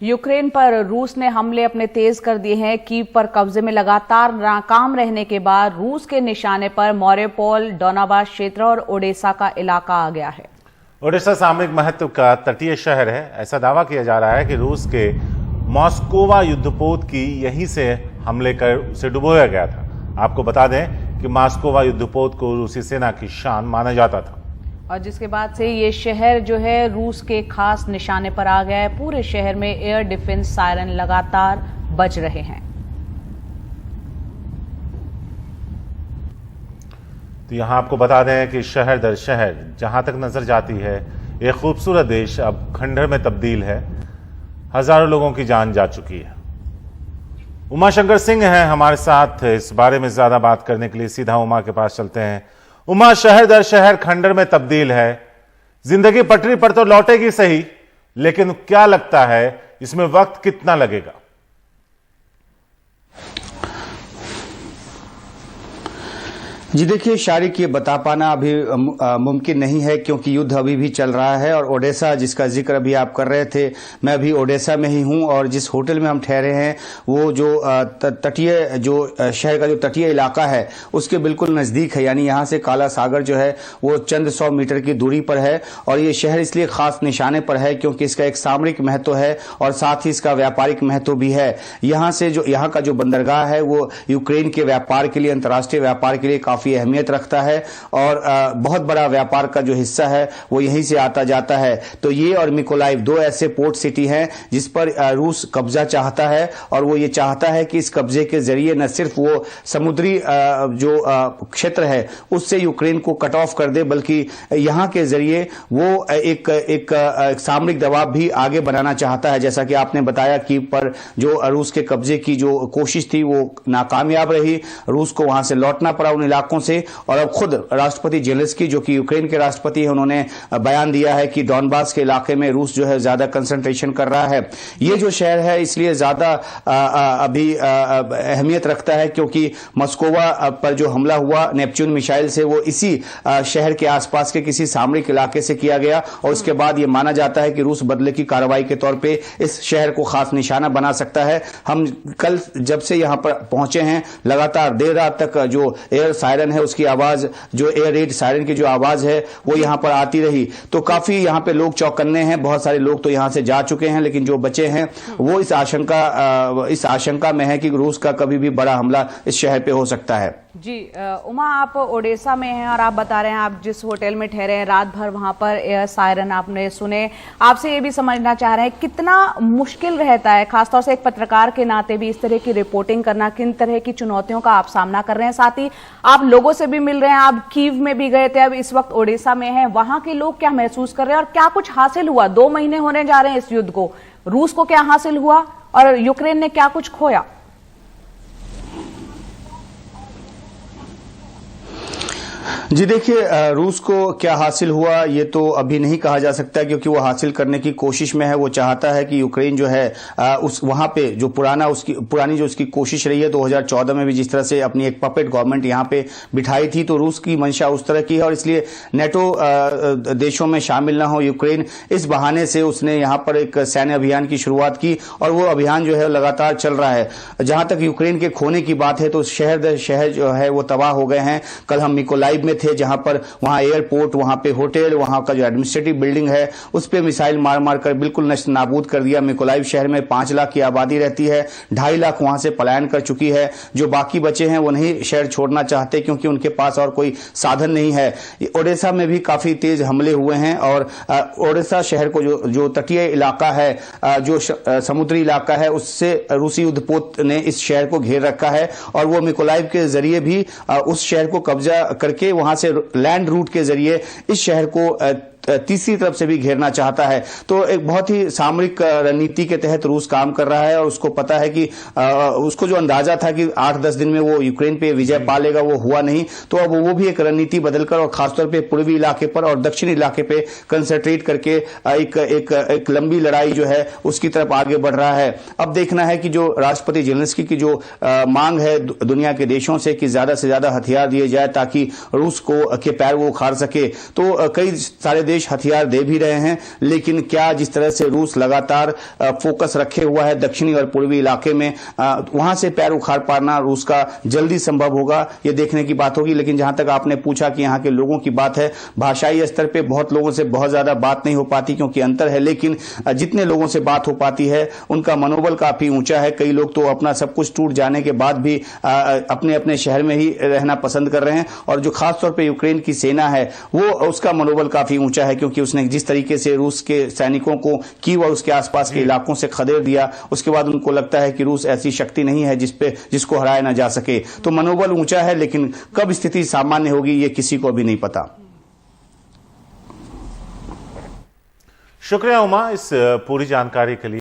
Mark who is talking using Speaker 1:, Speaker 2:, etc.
Speaker 1: Ukraine पर रूस ने हमले अपने तेज कर दिए हैं। कीव पर कब्जे में लगातार नाकाम रहने के बाद रूस के निशाने पर मारियोपोल, डोनाबास क्षेत्र और ओडेसा का इलाका आ गया है।
Speaker 2: ओडेसा सामरिक महत्व का तटीय शहर है। ऐसा दावा किया जा रहा है कि रूस के मॉस्कोवा युद्धपोत की यहीं से हमले कर उसे डुबोया गया था। आपको बता दें कि मॉस्कोवा युद्धपोत को रूसी सेना की शान माना जाता था
Speaker 1: और जिसके बाद से ये शहर जो है रूस के खास निशाने पर आ गया है। पूरे शहर में एयर डिफेंस सायरन लगातार बज रहे हैं।
Speaker 2: तो यहां आपको बता दें कि शहर दर शहर जहां तक नजर जाती है एक खूबसूरत देश अब खंडहर में तब्दील है। हजारों लोगों की जान जा चुकी है। उमाशंकर सिंह हैं हमारे साथ इस बारे में ज्यादा बात करने के लिए। सीधा उमा के पास चलते हैं। उमा, शहर दर शहर खंडहर में तब्दील है, जिंदगी पटरी पर तो लौटेगी सही, लेकिन क्या लगता है इसमें वक्त कितना लगेगा?
Speaker 3: जी देखिए शारिक, ये बता पाना अभी मुमकिन नहीं है क्योंकि युद्ध अभी भी चल रहा है। और ओडेसा जिसका जिक्र अभी आप कर रहे थे, मैं अभी ओडेसा में ही हूं और जिस होटल में हम ठहरे हैं वो जो तटीय जो शहर का जो तटीय इलाका है उसके बिल्कुल नजदीक है। यानी यहां से काला सागर जो है वो चंद 100 मीटर की दूरी पर है। और ये शहर इसलिए खास निशाने पर है क्योंकि इसका एक सामरिक महत्व है और साथ ही इसका व्यापारिक महत्व भी है। यहाँ का जो बंदरगाह है वो यूक्रेन के व्यापार के लिए, अंतर्राष्ट्रीय व्यापार के लिए काफी अहमियत रखता है और बहुत बड़ा व्यापार का जो हिस्सा है वो यहीं से आता जाता है। तो ये और मिकोलाइव दो ऐसे पोर्ट सिटी हैं जिस पर रूस कब्जा चाहता है और वो ये चाहता है कि इस कब्जे के जरिए न सिर्फ वो समुद्री जो क्षेत्र है उससे यूक्रेन को कट ऑफ कर दे, बल्कि यहां के जरिए वो एक सामरिक दबाव भी आगे बनाना चाहता है। जैसा कि आपने बताया कि पर जो रूस के कब्जे की जो कोशिश थी वो नाकामयाब रही, रूस को वहां से लौटना पड़ा उन इलाकों से। और अब खुद राष्ट्रपति जेलेंस्की जो कि यूक्रेन के राष्ट्रपति हैं, उन्होंने बयान दिया है कि डॉनबास के इलाके में रूस जो है ज्यादा कंसंट्रेशन कर रहा है। ये जो शहर है इसलिए ज्यादा अभी अहमियत रखता है क्योंकि मॉस्कोवा पर जो हमला हुआ नेपच्यून मिसाइल से वो इसी शहर के आसपास के किसी सामरिक इलाके से किया गया और उसके बाद ये माना जाता है कि रूस बदले की कार्रवाई के तौर पे इस शहर को खास निशाना बना सकता है। हम कल जब से यहां पर पहुंचे हैं लगातार देर रात तक जो एयर सायरन है उसकी आवाज, जो एयर रेड सायरन की जो आवाज है वो यहां पर आती रही। तो काफी यहां पे लोग चौकन्ने हैं। बहुत सारे लोग तो यहां से जा चुके हैं, लेकिन जो बचे हैं वो इस आशंका में है कि रूस का कभी भी बड़ा हमला इस शहर पे हो सकता है।
Speaker 1: जी उमा, आप ओडेसा में हैं और आप बता रहे हैं आप जिस होटल में ठहरे हैं रात भर वहां पर एयर सायरन आपने सुने। आपसे ये भी समझना चाह रहे हैं कितना मुश्किल रहता है खासतौर से एक पत्रकार के नाते भी इस तरह की रिपोर्टिंग करना, किन तरह की चुनौतियों का आप सामना कर रहे हैं? साथ ही आप लोगों से भी मिल रहे हैं, आप कीव में भी गए थे, अब इस वक्त ओडेसा में हैं, वहां के लोग क्या महसूस कर रहे हैं और क्या कुछ हासिल हुआ? 2 महीने होने जा रहे हैं इस युद्ध को, रूस को क्या हासिल हुआ और यूक्रेन ने क्या कुछ खोया?
Speaker 3: जी देखिए, रूस को क्या हासिल हुआ ये तो अभी नहीं कहा जा सकता क्योंकि वो हासिल करने की कोशिश में है। वो चाहता है कि यूक्रेन जो है उस वहां पे जो पुरानी जो उसकी कोशिश रही है 2014 में भी जिस तरह से अपनी एक पपेट गवर्नमेंट यहां पे बिठाई थी, तो रूस की मंशा उस तरह की है और इसलिए नेटो देशों में शामिल ना हो यूक्रेन, इस बहाने से उसने यहां पर एक सैन्य अभियान की शुरुआत की और वो अभियान जो है लगातार चल रहा है। जहां तक यूक्रेन के खोने की बात है तो शहर दर शहर जो है वो तबाह हो गए हैं। कल हम मिकोलाइव में थे जहां पर वहां एयरपोर्ट, वहां पे होटल, वहां का जो एडमिनिस्ट्रेटिव बिल्डिंग है उस पे मिसाइल मार मार कर बिल्कुल नष्ट नाबूद कर दिया। मिकोलाइव शहर में 5 लाख की आबादी रहती है, 2.5 लाख वहां से पलायन कर चुकी है। जो बाकी बचे हैं वो नहीं शहर छोड़ना चाहते क्योंकि उनके पास और कोई साधन नहीं है। ओडेसा में भी काफी तेज हमले हुए हैं और ओडेसा शहर को जो तटीय इलाका है, जो समुद्री इलाका है, उससे रूसी युद्धपोत ने इस शहर को घेर रखा है और वो मिकोलाइव के जरिए भी उस शहर को कब्जा करके वहां से लैंड रूट के जरिए इस शहर को तीसरी तरफ से भी घेरना चाहता है। तो एक बहुत ही सामरिक रणनीति के तहत रूस काम कर रहा है और उसको पता है कि उसको जो अंदाजा था कि 8-10 दिन में वो यूक्रेन पे विजय पा लेगा वो हुआ नहीं। तो अब वो भी एक रणनीति बदलकर और खासतौर पे पूर्वी इलाके पर और दक्षिणी इलाके पे कंसंट्रेट करके एक लंबी लड़ाई जो है उसकी तरफ आगे बढ़ रहा है। अब देखना है कि जो राष्ट्रपति जेलेंस्की की जो मांग है दुनिया के देशों से कि ज्यादा से ज्यादा हथियार दिए जाए ताकि रूस के पैर वो उखाड़ सके, तो कई सारे देश हथियार दे भी रहे हैं, लेकिन क्या जिस तरह से रूस लगातार फोकस रखे हुआ है दक्षिणी और पूर्वी इलाके में, वहां से पैर उखाड़ पाना रूस का जल्दी संभव होगा, ये देखने की बात होगी। लेकिन जहां तक आपने पूछा कि यहाँ के लोगों की बात है, भाषाई स्तर पे बहुत लोगों से बहुत ज्यादा बात नहीं हो पाती क्योंकि अंतर है, लेकिन जितने लोगों से बात हो पाती है उनका मनोबल काफी ऊंचा है। कई लोग तो अपना सब कुछ टूट जाने के बाद भी अपने अपने शहर में ही रहना पसंद कर रहे हैं। और जो खासतौर पर यूक्रेन की सेना है वो उसका मनोबल काफी ऊंचा है, क्योंकि उसने जिस तरीके से रूस के सैनिकों को कीव और उसके आसपास के इलाकों से खदेड़ दिया, उसके बाद उनको लगता है कि रूस ऐसी शक्ति नहीं है जिसको हराया ना जा सके। तो मनोबल ऊंचा है, लेकिन कब स्थिति सामान्य होगी ये किसी को भी नहीं पता।
Speaker 2: शुक्रिया उमा इस पूरी जानकारी के लिए।